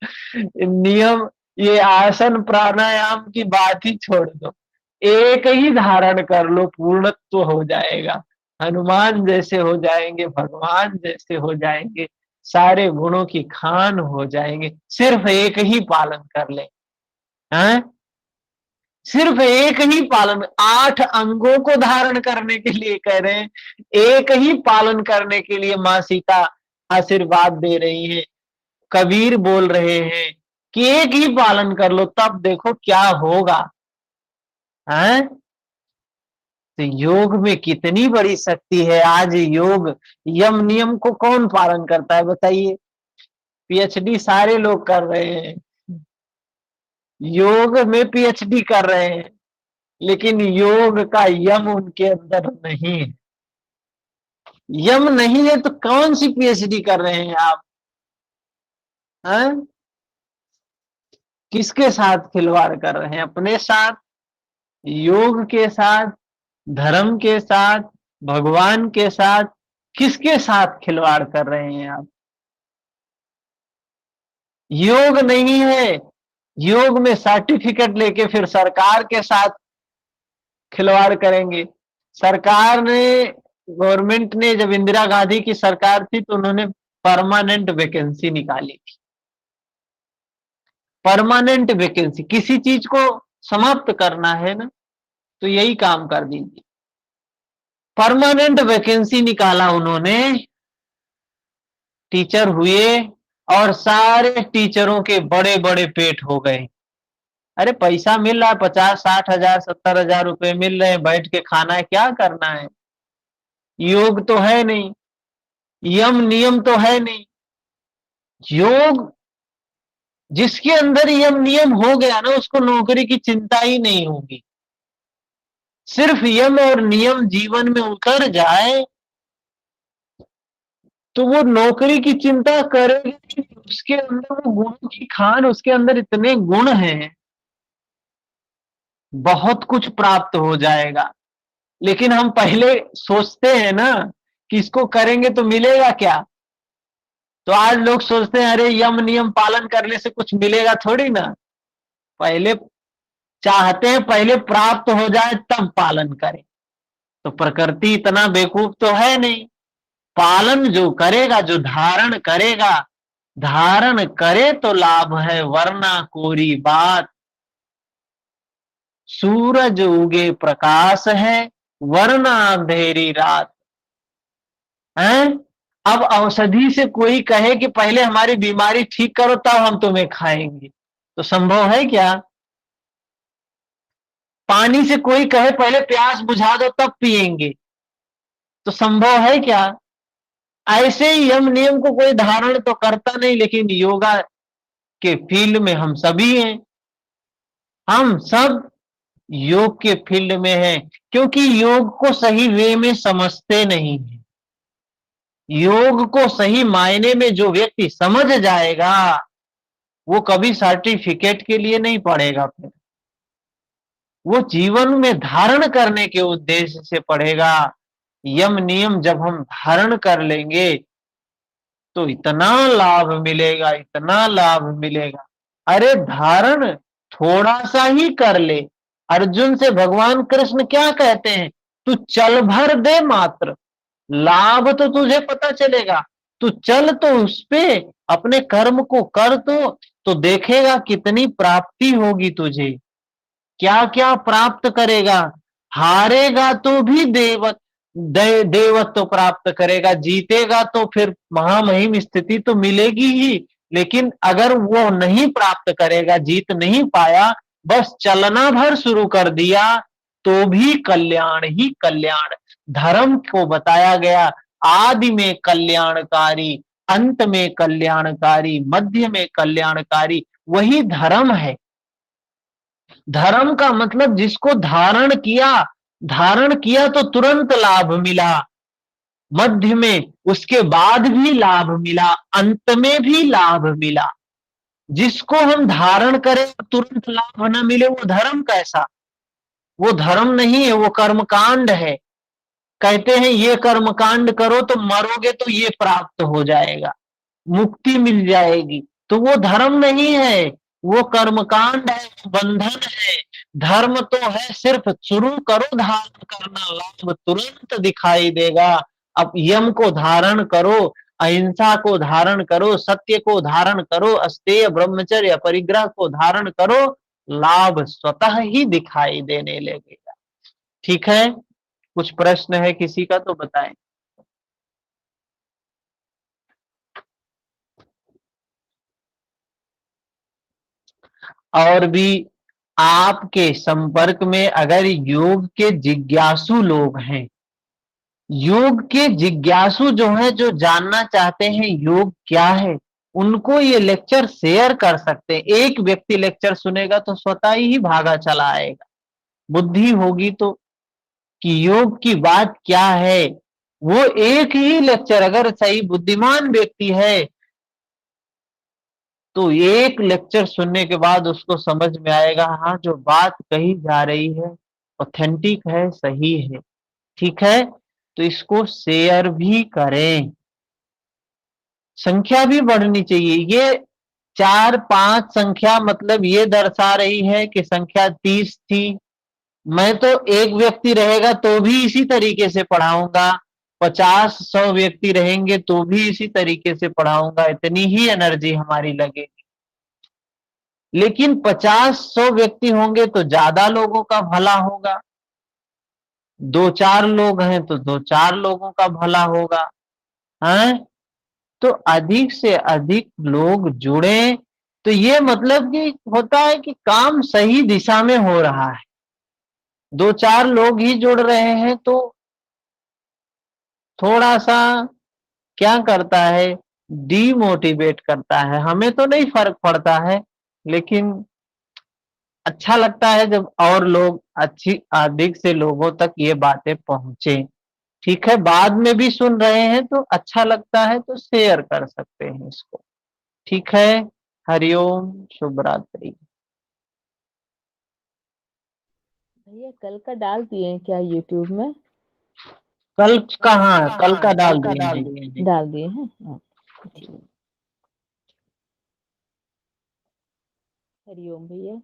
नियम, ये आसन प्राणायाम की बात ही छोड़ दो, एक ही धारण कर लो पूर्णत्व हो जाएगा। हनुमान जैसे हो जाएंगे, भगवान जैसे हो जाएंगे, सारे गुणों की खान हो जाएंगे। सिर्फ एक ही पालन कर ले, हैं? सिर्फ एक ही पालन, 8 अंगों को धारण करने के लिए कह रहे हैं, एक ही पालन करने के लिए मां सीता आशीर्वाद दे रही है। कबीर बोल रहे हैं कि एक ही पालन कर लो, तब देखो क्या होगा। हैं? तो योग में कितनी बड़ी शक्ति है। आज योग यम नियम को कौन पालन करता है बताइए? पीएचडी सारे लोग कर रहे हैं, योग में पीएचडी कर रहे हैं, लेकिन योग का यम उनके अंदर नहीं है। यम नहीं है तो कौन सी पीएचडी कर रहे हैं आप? हैं? किसके साथ खिलवाड़ कर रहे हैं? अपने साथ, योग के साथ, धर्म के साथ, भगवान के साथ, किसके साथ खिलवाड़ कर रहे हैं आप? योग नहीं है, योग में सर्टिफिकेट लेके फिर सरकार के साथ खिलवाड़ करेंगे। सरकार ने, गवर्नमेंट ने, जब इंदिरा गांधी की सरकार थी तो उन्होंने परमानेंट वैकेंसी निकाली थी। परमानेंट वैकेंसी, किसी चीज को समाप्त करना है ना, तो यही काम कर दीजिए। परमानेंट वैकेंसी निकाला उन्होंने, टीचर हुए और सारे टीचरों के बड़े बड़े पेट हो गए। अरे पैसा मिल रहा है, 50-60 हजार 70 हजार रुपए मिल रहे हैं, बैठ के खाना है, क्या करना है? योग तो है नहीं, यम नियम तो है नहीं। योग, जिसके अंदर यम नियम हो गया ना, उसको नौकरी की चिंता ही नहीं होगी। सिर्फ यम और नियम जीवन में उतर जाए तो वो नौकरी की चिंता करेगी। उसके अंदर वो गुणों की खान, उसके अंदर इतने गुण हैं, बहुत कुछ प्राप्त हो जाएगा। लेकिन हम पहले सोचते हैं ना कि इसको करेंगे तो मिलेगा क्या। तो आज लोग सोचते हैं अरे यम नियम पालन करने से कुछ मिलेगा थोड़ी ना। पहले चाहते हैं पहले प्राप्त हो जाए तब पालन करें। तो प्रकृति इतना बेवकूफ तो है नहीं। पालन जो करेगा, जो धारण करेगा, धारण करे तो लाभ है, वरना कोरी बात। सूरज उगे प्रकाश है, वरना अंधेरी रात है। अब औषधि से कोई कहे कि पहले हमारी बीमारी ठीक करो तब हम तुम्हें खाएंगे, तो संभव है क्या? पानी से कोई कहे पहले प्यास बुझा दो तब पिएंगे, तो संभव है क्या? ऐसे ही यम नियम को कोई धारण तो करता नहीं, लेकिन योगा के फील्ड में हम सभी हैं। हम सब योग के फील्ड में हैं, क्योंकि योग को सही वे में समझते नहीं है। योग को सही मायने में जो व्यक्ति समझ जाएगा वो कभी सर्टिफिकेट के लिए नहीं पढ़ेगा, फिर वो जीवन में धारण करने के उद्देश्य से पढ़ेगा। यम नियम जब हम धारण कर लेंगे तो इतना लाभ मिलेगा, इतना लाभ मिलेगा। अरे धारण थोड़ा सा ही कर ले। अर्जुन से भगवान कृष्ण क्या कहते हैं, तू चल भर दे मात्र, लाभ तो तुझे पता चलेगा। तू चल तो उस पे, अपने कर्म को कर तो देखेगा कितनी प्राप्ति होगी तुझे, क्या क्या प्राप्त करेगा। हारेगा तो भी देवत्व प्राप्त करेगा, जीतेगा तो फिर महामहिम स्थिति तो मिलेगी ही। लेकिन अगर वो नहीं प्राप्त करेगा, जीत नहीं पाया, बस चलना भर शुरू कर दिया, तो भी कल्याण ही कल्याण। धर्म को बताया गया आदि में कल्याणकारी, अंत में कल्याणकारी, मध्य में कल्याणकारी, वही धर्म है। धर्म का मतलब जिसको धारण किया तो तुरंत लाभ मिला, मध्य में उसके बाद भी लाभ मिला, अंत में भी लाभ मिला। जिसको हम धारण करें तुरंत लाभ न मिले, वो धर्म कैसा? वो धर्म नहीं है, वो कर्मकांड है। कहते हैं ये कर्मकांड करो तो मरोगे तो ये प्राप्त हो जाएगा, मुक्ति मिल जाएगी, तो वो धर्म नहीं है, वो कर्मकांड है, बंधन है। धर्म तो है सिर्फ शुरू करो धारण करना, लाभ तुरंत दिखाई देगा। अब यम को धारण करो, अहिंसा को धारण करो, सत्य को धारण करो, अस्तेय ब्रह्मचर्य परिग्रह को धारण करो, लाभ स्वतः ही दिखाई देने लगेगा। ठीक है, कुछ प्रश्न है किसी का तो बताएं। और भी आपके संपर्क में अगर योग के जिज्ञासु लोग हैं, योग के जिज्ञासु जो है, जो जानना चाहते हैं योग क्या है, उनको ये लेक्चर शेयर कर सकते हैं। एक व्यक्ति लेक्चर सुनेगा तो स्वतः ही भागा चला आएगा। बुद्धि होगी तो कि योग की बात क्या है, वो एक ही लेक्चर अगर सही बुद्धिमान व्यक्ति है तो एक लेक्चर सुनने के बाद उसको समझ में आएगा, हाँ जो बात कही जा रही है ऑथेंटिक है, सही है। ठीक है, तो इसको शेयर भी करें, संख्या भी बढ़नी चाहिए। ये 4-5 संख्या मतलब ये दर्शा रही है कि संख्या 30 थी। मैं तो एक व्यक्ति रहेगा तो भी इसी तरीके से पढ़ाऊंगा, 50-100 व्यक्ति रहेंगे तो भी इसी तरीके से पढ़ाऊंगा, इतनी ही एनर्जी हमारी लगेगी। लेकिन 50-100 व्यक्ति होंगे तो ज्यादा लोगों का भला होगा, 2-4 लोग हैं तो 2-4 लोगों का भला होगा, हैं? तो अधिक से अधिक लोग जुड़े, तो ये मतलब कि होता है कि काम सही दिशा में हो रहा है। 2-4 लोग ही जुड़ रहे हैं तो थोड़ा सा क्या करता है, डीमोटिवेट करता है। हमें तो नहीं फर्क पड़ता है, लेकिन अच्छा लगता है जब और लोग अच्छी अधिक से लोगों तक ये बातें पहुंचे। ठीक है, बाद में भी सुन रहे हैं तो अच्छा लगता है तो शेयर कर सकते हैं इसको। ठीक है, हरिओम, शुभ रात्रि। भैया कल का डाल दिए हैं क्या यूट्यूब में? कल कहाँ, कल का डाल दिए हैं। डाल दिए हैं, हाँ, ठीक। हरिओम भैया।